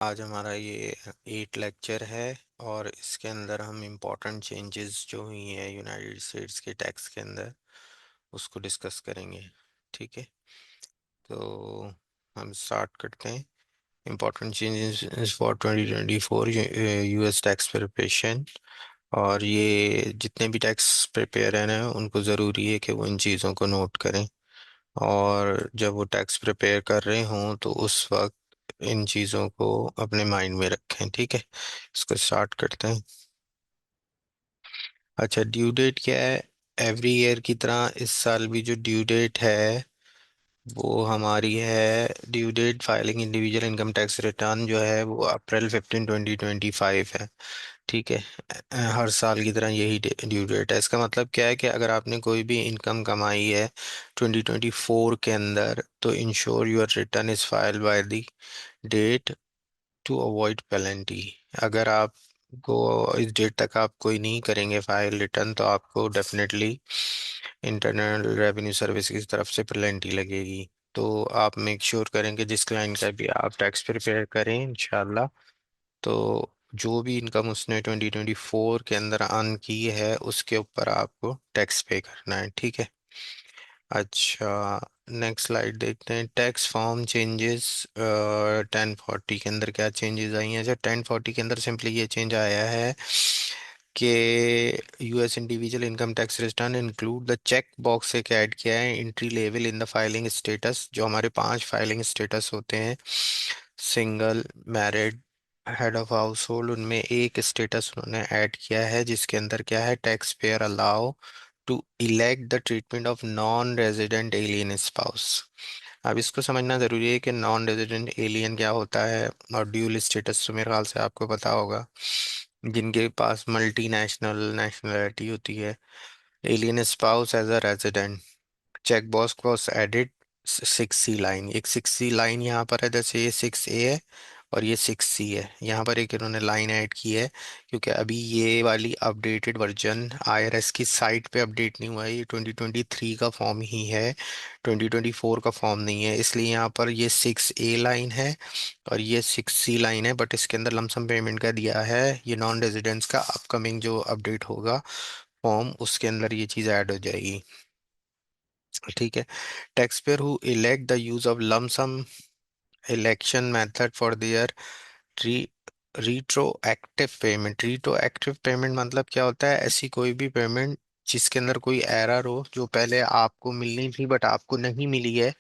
आज हमारा ये 8 लेक्चर है और इसके अंदर हम इम्पोर्टेंट चेंजेस जो हुई हैं यूनाइटेड स्टेट्स के टैक्स के अंदर उसको डिस्कस करेंगे। ठीक है, तो हम स्टार्ट करते हैं। Important changes for 2024 US tax preparation. और ये जितने भी टैक्स प्रिपेयर हैं उनको ज़रूरी है कि वो इन चीज़ों को नोट करें, और जब वो टैक्स प्रिपेयर कर रहे हों तो उस वक्त इन चीज़ों को अपने माइंड में रखें। ठीक है, इसको स्टार्ट करते हैं। अच्छा, ड्यू डेट क्या है? एवरी ईयर की तरह इस साल भी जो ड्यू डेट है वो हमारी है, due date filing individual income tax return जो है वो अप्रैल 15 2025 है। ठीक है, हर साल की तरह यही ड्यू डेट है। इसका मतलब क्या है कि अगर आपने कोई भी इनकम कमाई है 2024 के अंदर तो ensure your return is filed by the date to avoid penalty. अगर आपको इस डेट तक आप कोई नहीं करेंगे फाइल रिटर्न तो आपको डेफिनेटली इंटरनल रेवेन्यू सर्विस की तरफ से पेनल्टी लगेगी। तो आप मेक श्योर करेंगे जिस क्लाइंट का भी आप टैक्स प्रिपेयर करें इंशाल्लाह, तो जो भी इनकम उसने 2024 के अंदर अर्न की है उसके ऊपर आपको टैक्स पे करना है। ठीक है। अच्छा, नेक्स्ट स्लाइड देखते हैं। टैक्स फॉर्म चेंजेस 1040 के अंदर क्या चेंजेस आई हैं? अच्छा, 1040 के अंदर सिंपली ये चेंज आया है कि US individual income tax return include the check box एक ऐड किया है entry level in the filing status. जो हमारे 5 फाइलिंग स्टेटस होते हैं, single, married, head of household, उनमें एक स्टेटस उन्होंने ऐड किया है जिसके अंदर क्या है, tax payer allow to elect the treatment of non resident alien spouse. अब इसको समझना जरूरी है कि नॉन रेजिडेंट एलियन क्या होता है, और ड्यूल स्टेटस तो मेरे ख्याल से आपको पता होगा, जिनके पास मल्टी नेशनल नेशनलिटी होती है। Alien spouse as a resident, check box was added 6C line. एक 6C लाइन यहाँ पर है, जैसे ये 6A है और ये 6C है, यहाँ पर एक इन्होंने लाइन ऐड की है क्योंकि अभी ये वाली अपडेटेड वर्जन आईआरएस की साइट पे अपडेट नहीं हुआ है। ये 2023 का फॉर्म ही है, 2024 का फॉर्म नहीं है, इसलिए यहाँ पर ये 6A लाइन है और ये 6C लाइन है। बट इसके अंदर लमसम पेमेंट का दिया है, ये नॉन रेजिडेंट्स का अपकमिंग जो अपडेट होगा फॉर्म उसके अंदर ये चीज़ ऐड हो जाएगी। ठीक है। Tax pair who elect the use of lump sum election method for their री रिट्रोएक्टिव पेमेंट मतलब क्या होता है? ऐसी कोई भी पेमेंट जिसके अंदर कोई एरर हो, जो पहले आपको मिलनी थी बट आपको नहीं मिली है,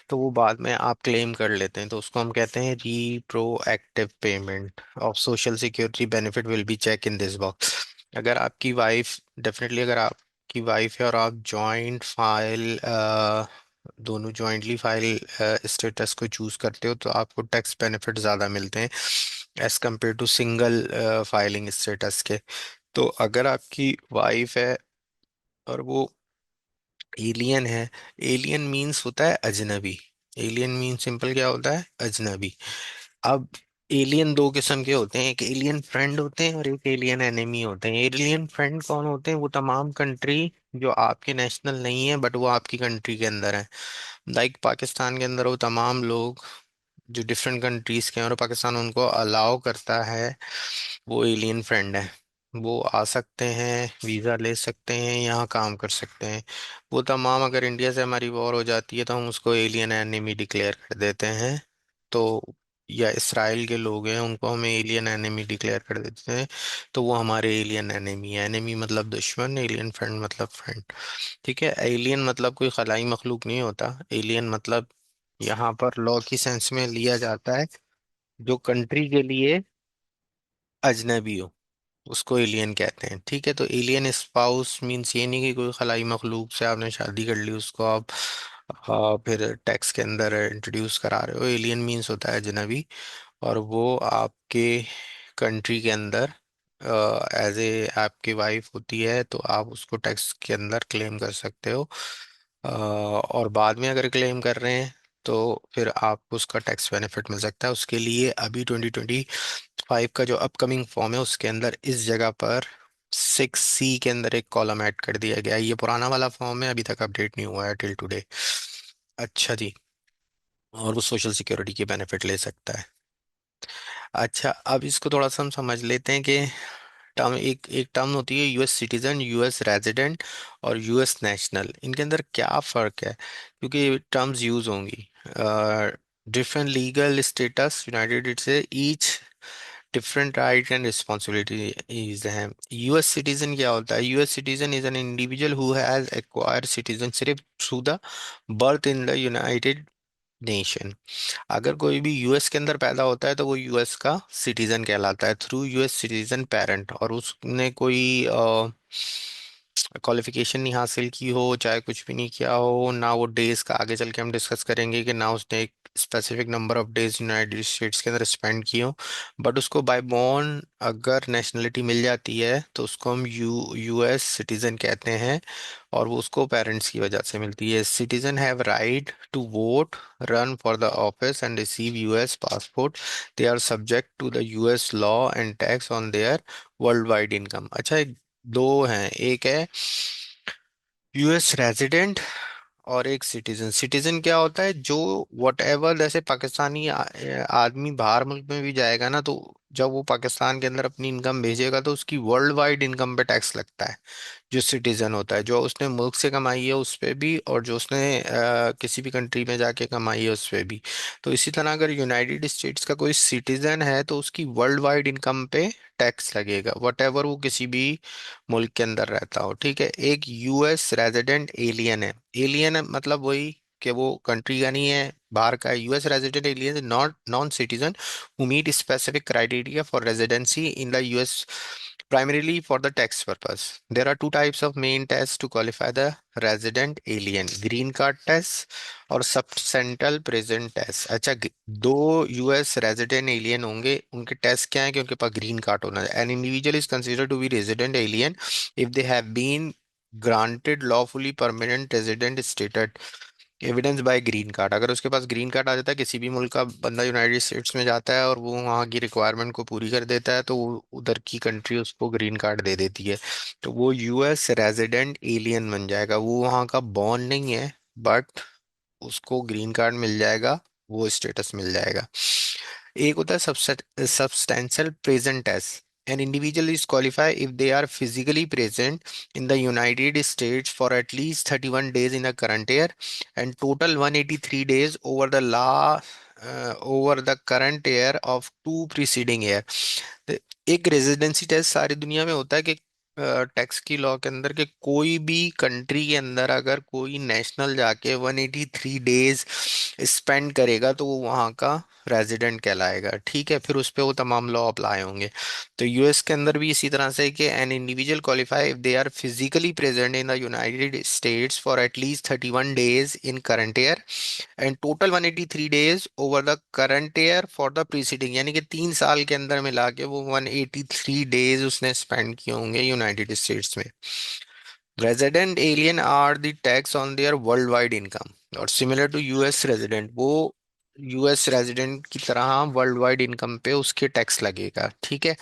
तो वो बाद में आप क्लेम कर लेते हैं, तो उसको हम कहते हैं retroactive payment of social security benefit will be check in this box. अगर आपकी वाइफ, डेफिनेटली अगर आपकी वाइफ है और आप जॉइंट फाइल, दोनों जॉइंटली फाइल स्टेटस को चूज करते हो तो आपको टैक्स बेनिफिट ज़्यादा मिलते हैं as compare to single filing status के। तो अगर आपकी वाइफ है और वो एलियन है, एलियन मीन्स होता है अजनबी। एलियन मीन सिंपल क्या होता है? अजनबी। अब एलियन दो किस्म के होते हैं, एक एलियन फ्रेंड होते हैं और एक एलियन एनिमी होते हैं। एलियन फ्रेंड कौन होते हैं? वो तमाम कंट्री जो आपके नेशनल नहीं है बट वो आपकी कंट्री के अंदर है। लाइक पाकिस्तान के अंदर वो तमाम लोग जो डिफरेंट कंट्रीज के हैं और पाकिस्तान उनको अलाउ करता है, वो एलियन फ्रेंड है। वो आ सकते हैं, वीज़ा ले सकते हैं, यहाँ काम कर सकते हैं। वो तमाम, अगर इंडिया से हमारी वॉर हो जाती है तो हम उसको एलियन एनिमी डिक्लेयर कर देते हैं। तो या इसराइल के लोग हैं, उनको हम एलियन एनिमी डिक्लेयर कर देते हैं, तो वो हमारे एलियन एनिमी है। एनिमी मतलब दुश्मन, एलियन फ्रेंड मतलब फ्रेंड। ठीक है। एलियन मतलब कोई खलाई मखलूक नहीं होता। एलियन मतलब यहाँ पर लॉ की सेंस में लिया जाता है जो कंट्री के लिए अजनबी हो, उसको एलियन कहते हैं। ठीक है, तो एलियन स्पाउस मीन्स ये नहीं कि कोई खलाई मखलूक से आपने शादी कर ली उसको आप फिर टैक्स के अंदर इंट्रोड्यूस करा रहे हो। एलियन मीन्स होता है अजनबी, और वो आपके कंट्री के अंदर एज ए आपकी वाइफ होती है तो आप उसको टैक्स के अंदर क्लेम कर सकते हो। और बाद में अगर क्लेम कर रहे हैं तो फिर आपको उसका टैक्स बेनिफिट मिल सकता है। उसके लिए अभी 2025 का जो अपकमिंग फॉर्म है उसके अंदर इस जगह पर 6C के अंदर एक कॉलम ऐड कर दिया गया है। ये पुराना वाला फॉर्म है, अभी तक अपडेट नहीं हुआ है टिल टुडे। अच्छा जी, और वो सोशल सिक्योरिटी के बेनिफिट ले सकता है। अच्छा, अब इसको थोड़ा सा हम समझ लेते हैं कि टर्म, एक एक टर्म होती है यूएस सिटीजन, यूएस रेजिडेंट और यूएस नेशनल। इनके अंदर क्या फ़र्क है, क्योंकि टर्म्स यूज होंगी। Different legal status United States से, each different right and responsibilities हैं। यूएस सिटीजन क्या होता है? US citizen is an individual who has acquired citizenship through the birth in the United Nation. अगर कोई भी यूएस के अंदर पैदा होता है तो वो यूएस का सिटीजन कहलाता है, थ्रू यूएस सिटीजन पेरेंट। और उसने कोई क्वालिफिकेशन नहीं हासिल की हो, चाहे कुछ भी नहीं किया हो ना, वो डेज का आगे चल के हम डिस्कस करेंगे कि ना उसने एक specific number of days United states के अंदर स्पेंड किए हो, बट उसको बाय बॉर्न अगर नेशनलिटी मिल जाती है तो उसको हम यूएस सिटीजन कहते हैं। और वो उसको पेरेंट्स की वजह से मिलती है। Citizen have right to vote, run for the office and receive US passport. They are subject to the US law and tax on their worldwide income। अच्छा, दो हैं, एक है यूएस रेजिडेंट और एक सिटीजन। सिटीजन क्या होता है? जो वट एवर, जैसे पाकिस्तानी आदमी बाहर मुल्क में भी जाएगा ना, तो जब वो पाकिस्तान के अंदर अपनी इनकम भेजेगा तो उसकी वर्ल्ड वाइड इनकम पे टैक्स लगता है। जो सिटीजन होता है, जो उसने मुल्क से कमाई है उस पे भी, और जो उसने किसी भी कंट्री में जाके कमाई है उस पे भी। तो इसी तरह अगर यूनाइटेड स्टेट्स का कोई सिटीजन है तो उसकी वर्ल्ड वाइड इनकम पे टैक्स लगेगा, वट एवर वो किसी भी मुल्क के अंदर रहता हो। ठीक है। एक यूएस रेजिडेंट एलियन है। एलियन मतलब वही कि वो कंट्री का नहीं है, बाहर का है। US resident alien not non citizen who meet specific criteria for residency in the US primarily for the tax purpose. There are two types of main tests to qualify the resident alien: green card test और substantial present test। अच्छा, दो US resident alien होंगे, उनके test क्या है कि उनके पास green card होना है। An individual is considered to be resident alien if they have been granted lawfully permanent resident status evidence by green card. अगर उसके पास ग्रीन कार्ड आ जाता है, किसी भी मुल्क का बंदा यूनाइटेड स्टेट्स में जाता है और वो वहाँ की रिक्वायरमेंट को पूरी कर देता है, तो उधर की कंट्री उसको ग्रीन कार्ड दे देती है, तो वो यूएस रेजिडेंट एलियन बन जाएगा। वो वहाँ का बॉर्न नहीं है, बट उसको ग्रीन कार्ड मिल जाएगा, वो स्टेटस मिल जाएगा। एक होता है substantial present test. An individual is qualified if they are physically present in the United States for at least 31 days in the current year and total 183 days over the current year of two preceding year। तो एक residency test सारी दुनिया में होता है कि tax की law के अंदर, कि कोई भी कंट्री के अंदर अगर कोई नेशनल जाके 183 डेज स्पेंड करेगा तो वो वहाँ का रेजिडेंट कहलाएगा। ठीक है, फिर उस पे वो तमाम लॉ अप्लाई होंगे। तो यूएस के अंदर भी इसी तरह से कि an individual qualify if they are physically present in the United States for at least 31 days in current year and total 183 days over the current year for the preceding, यानी कि 3 साल के अंदर मिला के वो 183 डेज उसने स्पेंड किए होंगे यूनाइटेड स्टेट्स में। Resident alien are the tax on their worldwide income, और सिमिलर टू यूएस रेजिडेंट, वो यूएस रेजिडेंट की तरह वर्ल्ड वाइड इनकम पे उसके टैक्स लगेगा। ठीक है।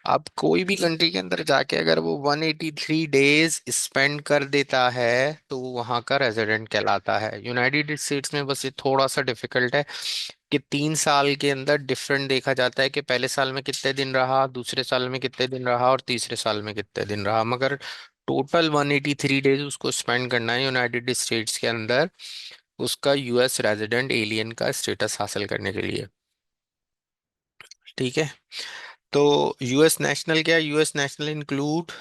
अब कोई भी कंट्री के अंदर जाके अगर वो 183 डेज स्पेंड कर देता है तो वो वहाँ का रेजिडेंट कहलाता है। यूनाइटेड स्टेट्स में बस ये थोड़ा सा डिफिकल्ट है कि 3 साल के अंदर डिफरेंट देखा जाता है कि पहले साल में कितने दिन रहा, दूसरे साल में कितने दिन रहा और तीसरे साल में कितने दिन रहा, मगर टोटल 183 डेज उसको स्पेंड करना है यूनाइटेड स्टेट्स के अंदर, उसका यूएस रेजिडेंट एलियन का स्टेटस हासिल करने के लिए। ठीक है। तो यूएस नेशनल क्या है? US national include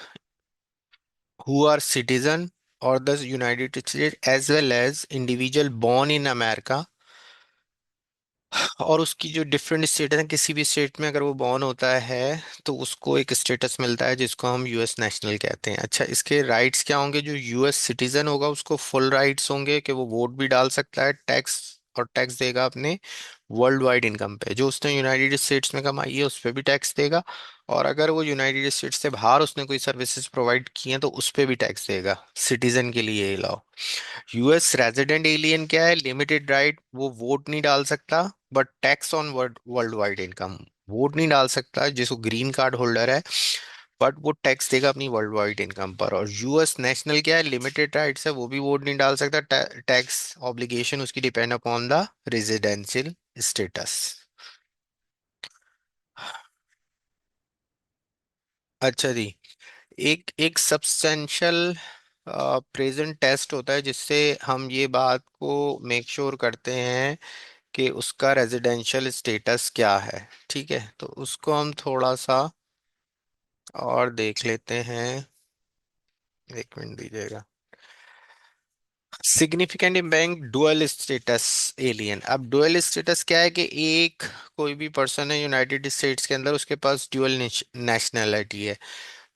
who are citizen और the United State as well as individual born in America. और उसकी जो डिफरेंट स्टेट है, किसी भी स्टेट में अगर वो बॉर्न होता है तो उसको एक स्टेटस मिलता है जिसको हम यूएस नेशनल कहते हैं। अच्छा, इसके राइट्स क्या होंगे? जो यूएस सिटीजन होगा उसको फुल राइट्स होंगे कि वो वोट भी डाल सकता है, टैक्स और टैक्स देगा अपने वर्ल्ड वाइड इनकम पे। जो उसने यूनाइटेड स्टेट्स में कमाई है उस पर भी टैक्स देगा, और अगर वो यूनाइटेड स्टेट्स से बाहर उसने कोई सर्विसेज प्रोवाइड की हैं तो उस पर भी टैक्स देगा। सिटीजन के लिए ये लॉ। यूएस रेजिडेंट एलियन क्या है? लिमिटेड राइट, वो वोट नहीं डाल सकता, but tax on world wide income. Vote नहीं डाल सकता जिसको ग्रीन कार्ड होल्डर है, बट वो टैक्स देगा अपनी वर्ल्ड वाइड इनकम पर। और यूएस नेशनल क्या है? लिमिटेड राइट्स है, वो भी वोट नहीं डाल सकता, टैक्स ऑब्लिगेशन उसकी depend upon the residential status. अच्छा जी, एक एक सब्सटेंशियल प्रेजेंट टेस्ट होता है जिससे हम ये बात को मेक श्योर करते हैं कि उसका रेजिडेंशियल स्टेटस क्या है। ठीक है, तो उसको हम थोड़ा सा और देख लेते हैं। एक मिनट दीजिएगा। Significant bank dual status alien. अब डुअल स्टेटस क्या है कि एक कोई भी पर्सन है यूनाइटेड स्टेट्स के अंदर, उसके पास डुअल नेशनैलिटी है।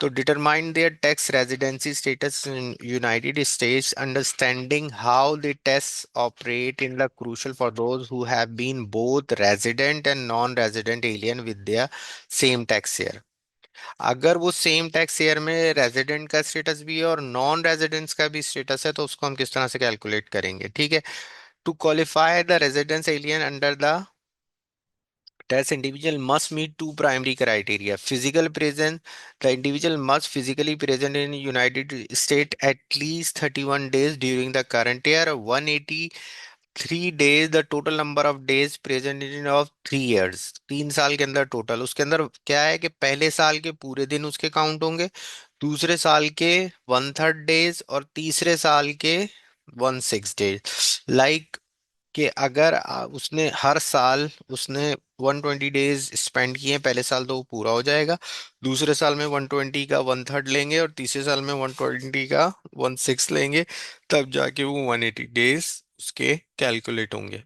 तो determine their tax residency status in United States, understanding how the tests operate in the crucial for those who have been both resident and non-resident alien with their same tax year। अगर वो same tax year में resident का status भी है और non residents का भी status है, तो उसको हम किस तरह से कैलकुलेट करेंगे। ठीक है, to qualify the residence alien under the test, individual must meet two primary criteria: physical presence. The individual must physically present in United States at least 31 days during the current year, 183 days the total number of days present in of 3 years। 3 साल के अंदर total, उसके अंदर क्या है कि पहले साल के पूरे दिन उसके काउंट होंगे, दूसरे साल के 1/3 डेज, और तीसरे साल के 1/6 डेज। लाइक कि अगर उसने हर साल उसने 120 डेज स्पेंड किए हैं पहले साल, तो वो पूरा हो जाएगा। दूसरे साल में 120 का 1/3 लेंगे, और तीसरे साल में 120 का 1/6 लेंगे, तब जाके वो 180 डेज उसके कैलकुलेट होंगे।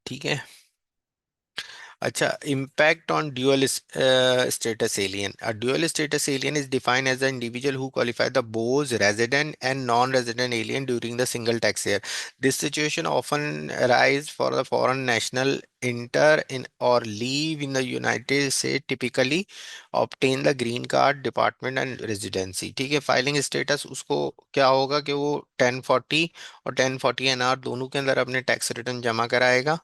ठीक है। अच्छा, impact on dual status alien. A dual status alien is defined as an individual who qualify the both resident and non-resident alien during the single tax year. This situation often arise for the foreign national enter in or leave in the United States, typically obtain the green card, department and residency। ठीक है, filing status उसको क्या होगा कि वो 1040 और 1040 NR दोनों के अंदर अपने टैक्स रिटर्न जमा कराएगा।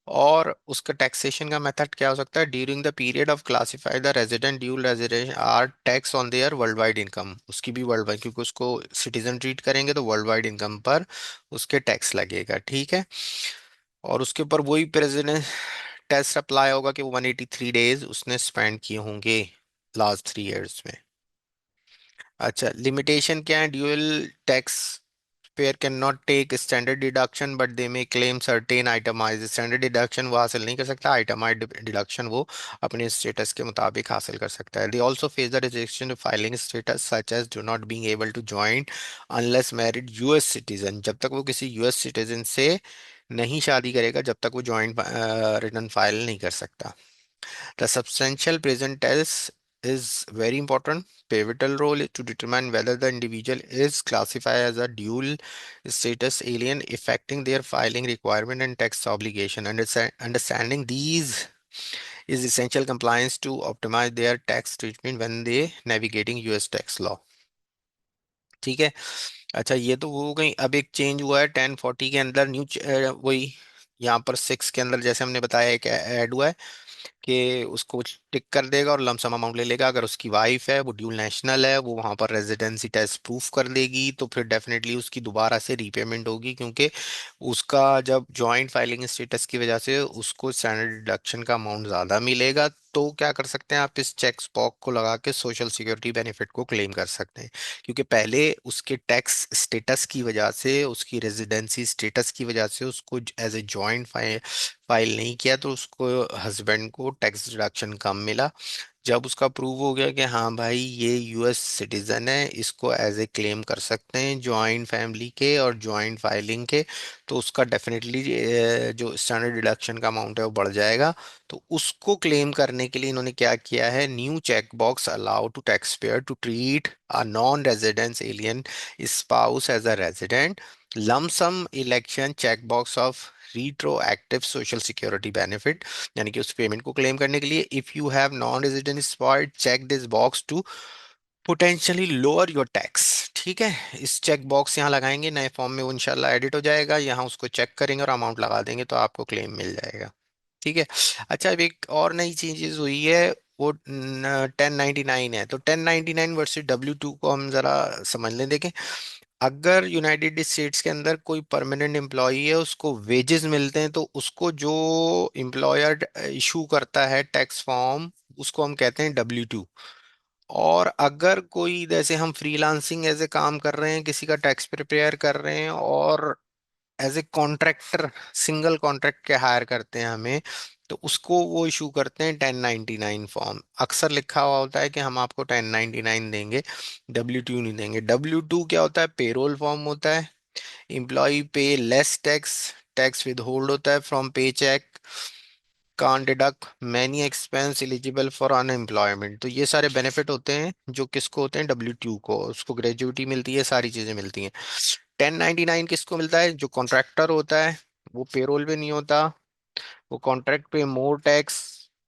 और उसका टैक्सेशन का मेथड क्या हो सकता है? During the period of classify the resident dual resident are tax on their worldwide income. उसकी भी वर्ल्ड वाइड, क्योंकि उसको सिटीजन ट्रीट करेंगे तो वर्ल्ड वाइड इनकम पर उसके टैक्स लगेगा। ठीक है, और उसके ऊपर वही प्रेसिडेंट टेस्ट अप्लाई होगा कि 183 डेज उसने स्पेंड किए होंगे लास्ट 3 इयर्स में। अच्छा, लिमिटेशन क्या है? Dual tax payer can not take standard deduction but they may claim certain itemize. Standard deduction वो हासिल नहीं कर सकता, आइटमाइज डिडक्शन वो अपने स्टेटस के मुताबिक हासिल कर सकता है। They also face the rejection filing status such as do not being able to join unless married US citizen. जब तक वो किसी यूएस सिटीजन से नहीं शादी करेगा, जब तक वो जॉइंट रिटर्न फाइल नहीं कर सकता। The substantial present tense is very important. Pivotal role is to determine whether the individual is classified as a dual status alien, affecting their filing requirement and tax obligation. Understanding these is essential compliance to optimize their tax treatment when they navigating US tax law। ठीक है। अच्छा, ये तो वो हो गई। अब एक चेंज हुआ है 1040 के अंदर, न्यू वही यहाँ पर 6 के अंदर जैसे हमने बताया एक ऐड हुआ है कि उसको टिक कर देगा और लमसम अमाउंट ले लेगा। अगर उसकी वाइफ है, वो ड्यूल नेशनल है, वो वहां पर रेजिडेंसी टेस्ट प्रूफ कर देगी, तो फिर डेफिनेटली उसकी दोबारा से रीपेमेंट होगी, क्योंकि उसका जब जॉइंट फाइलिंग स्टेटस की वजह से उसको स्टैंडर्ड डिडक्शन का अमाउंट ज़्यादा मिलेगा। तो क्या कर सकते हैं आप? इस चेक बॉक्स को लगा के सोशल सिक्योरिटी बेनिफिट को क्लेम कर सकते हैं, क्योंकि पहले उसके टैक्स स्टेटस की वजह से, उसकी रेजिडेंसी स्टेटस की वजह से उसको एज ए जॉइंट फाइल नहीं किया, तो उसको हस्बैंड को टैक्स डिडक्शन कम मिला। जब उसका प्रूव हो गया कि हाँ भाई ये यूएस सिटीजन है, इसको एज ए क्लेम कर सकते हैं जॉइंट फैमिली के और जॉइंट फाइलिंग के, तो उसका डेफिनेटली जो स्टैंडर्ड डिडक्शन का अमाउंट है वो बढ़ जाएगा। तो उसको क्लेम करने के लिए इन्होंने क्या किया है? New check box allow to tax payer to treat a non residence alien spouse as a resident. Lump sum election check box of retroactive social security benefit, यानी कि उस पेमेंट को क्लेम करने के लिए if you have non resident spouse check this box to potentially lower your tax. ठीक है, इस चेक बॉक्स यहाँ लगाएंगे, नए फॉर्म में वो इंशाल्लाह एडिट हो जाएगा, यहाँ उसको चेक करेंगे और अमाउंट लगा देंगे तो आपको क्लेम मिल जाएगा। ठीक है। अच्छा, अब एक और नई चेंजेस हुई है, वो 1099 है। तो 1099 वर्सेस W2 को हम जरा समझ लें। देखें, अगर यूनाइटेड स्टेट्स के अंदर कोई परमानेंट एम्प्लॉई है, उसको वेजेस मिलते हैं, तो उसको जो एम्प्लॉयर इशू करता है टैक्स फॉर्म उसको हम कहते हैं W2। और अगर कोई, जैसे हम फ्रीलांसिंग एज ए काम कर रहे हैं, किसी का टैक्स प्रिपेयर कर रहे हैं, और as a contractor single contract के हायर करते हैं हमें, तो उसको वो इशू करते हैं 1099 फॉर्म। अक्सर लिखा हुआ होता है कि हम आपको 1099 देंगे, W2 नहीं देंगे। W2 क्या होता है? पेरोल फॉर्म होता है। Employ pay less tax, tax withhold होता है from paycheck, can deduct many expense, eligible for unemployment. तो ये सारे बेनिफिट होते हैं जो किसको होते हैं? W2 को। उसको ग्रेजुइटी मिलती है, सारी चीजें मिलती हैं। 1099 किसको मिलता है? जो कॉन्ट्रैक्टर होता है, वो पेरोल पे नहीं होता, वो कॉन्ट्रैक्ट पे मोर टैक्स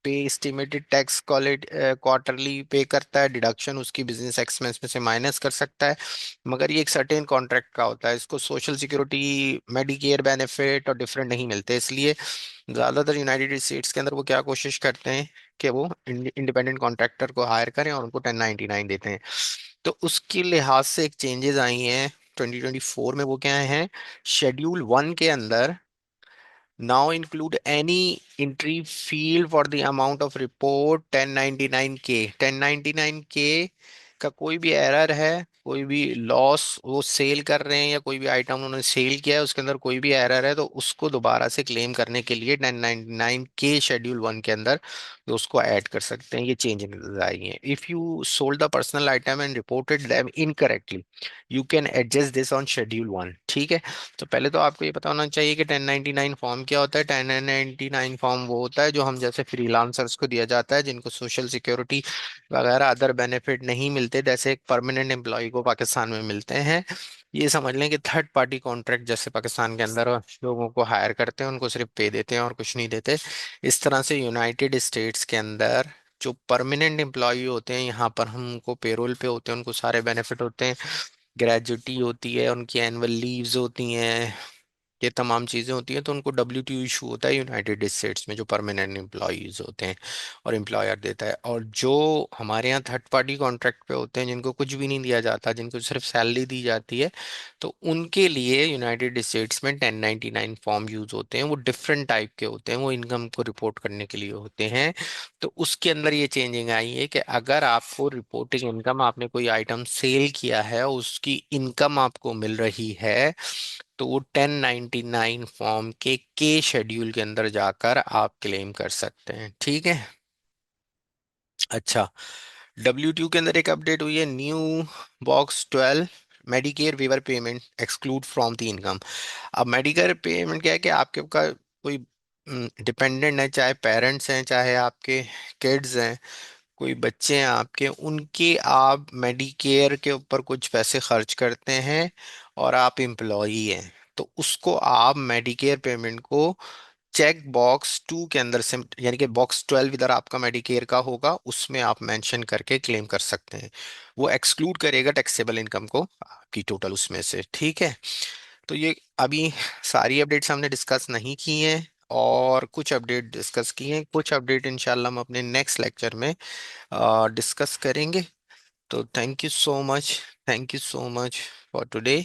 पे, एस्टिमेटेड टैक्स क्वार्टरली पे करता है, डिडक्शन उसकी बिजनेस एक्सपेंस में से माइनस कर सकता है। मगर ये एक सर्टेन कॉन्ट्रैक्ट का होता है, इसको सोशल सिक्योरिटी, मेडिकेयर बेनिफिट और डिफरेंट नहीं मिलते। इसलिए ज्यादातर यूनाइटेड स्टेट्स के अंदर वो क्या कोशिश करते हैं कि वो इंडिपेंडेंट कॉन्ट्रैक्टर को हायर करें और उनको 1099 देते हैं। तो उसके लिहाज से एक चेंजेस आई हैं 2024 में। वो क्या है? शेड्यूल 1 के अंदर, now include any entry field for the amount of report 1099K। 1099K का कोई भी एरर है, कोई भी लॉस, वो सेल कर रहे हैं या कोई भी आइटम उन्होंने सेल किया है, उसके अंदर कोई भी एरर है, तो उसको दोबारा से क्लेम करने के लिए 1099K शेड्यूल 1 के अंदर तो उसको ऐड कर सकते हैं। ये चेंज आई है। If you sold the personal item and reported them incorrectly, you can adjust this on schedule 1। ठीक है। तो पहले तो आपको ये पता होना चाहिए कि 1099 फॉर्म क्या होता है। 1099 फॉर्म वो होता है जो हम जैसे फ्रीलांसर्स को दिया जाता है, जिनको सोशल सिक्योरिटी वगैरह अदर बेनिफिट नहीं मिलते, जैसे एक परमानेंट एम्प्लॉय को पाकिस्तान में मिलते हैं। ये समझ लें कि थर्ड पार्टी कॉन्ट्रैक्ट जैसे पाकिस्तान के अंदर लोगों को हायर करते हैं, उनको सिर्फ पे देते हैं और कुछ नहीं देते। इस तरह से यूनाइटेड स्टेट्स के अंदर जो परमानेंट एम्प्लॉय होते हैं, यहाँ पर हम उनको पेरोल पे होते हैं, उनको सारे बेनिफिट होते हैं। ग्रेजुटी होती है, उनकी एनुअल लीव्स होती हैं, ये तमाम चीज़ें होती हैं। तो उनको W2 इशू होता है यूनाइटेड स्टेट्स में, जो परमानेंट एम्प्लॉयज होते हैं और एम्प्लॉयर देता है। और जो हमारे यहाँ थर्ड पार्टी कॉन्ट्रैक्ट पे होते हैं, जिनको कुछ भी नहीं दिया जाता, जिनको सिर्फ सैलरी दी जाती है, तो उनके लिए यूनाइटेड स्टेट्स में 1099 फॉर्म यूज होते हैं। वो डिफरेंट टाइप के होते हैं, वो इनकम को रिपोर्ट करने के लिए होते हैं। तो उसके अंदर ये चेंजिंग आई है कि अगर आपको रिपोर्टिंग इनकम, आपने कोई आइटम सेल किया है, उसकी इनकम आपको मिल रही है, तो वो 1099 फॉर्म के शेड्यूल के अंदर जाकर आप क्लेम कर सकते हैं। ठीक है। अच्छा, W2 के अंदर एक अपडेट हुई है, new box 12, medicare waiver payment exclude from the income. अब मेडिकेयर पेमेंट क्या है कि आपके का कोई डिपेंडेंट है, चाहे पेरेंट्स हैं, चाहे आपके किड्स हैं, कोई बच्चे हैं आपके, उनके आप मेडिकेयर के ऊपर कुछ पैसे खर्च करते हैं और आप एम्प्लॉई हैं, तो उसको आप मेडिकेयर पेमेंट को चेक बॉक्स 2 के अंदर से, यानी कि बॉक्स 12 इधर आपका मेडिकेयर का होगा, उसमें आप मेंशन करके क्लेम कर सकते हैं। वो एक्सक्लूड करेगा टैक्सेबल इनकम को आपकी टोटल उसमें से। ठीक है। तो ये अभी सारी अपडेट्स हमने डिस्कस नहीं की हैं, और कुछ अपडेट डिस्कस की हैं। कुछ अपडेट इंशाल्लाह हम अपने नेक्स्ट लेक्चर में डिस्कस करेंगे। तो thank you so much, thank you so much for today.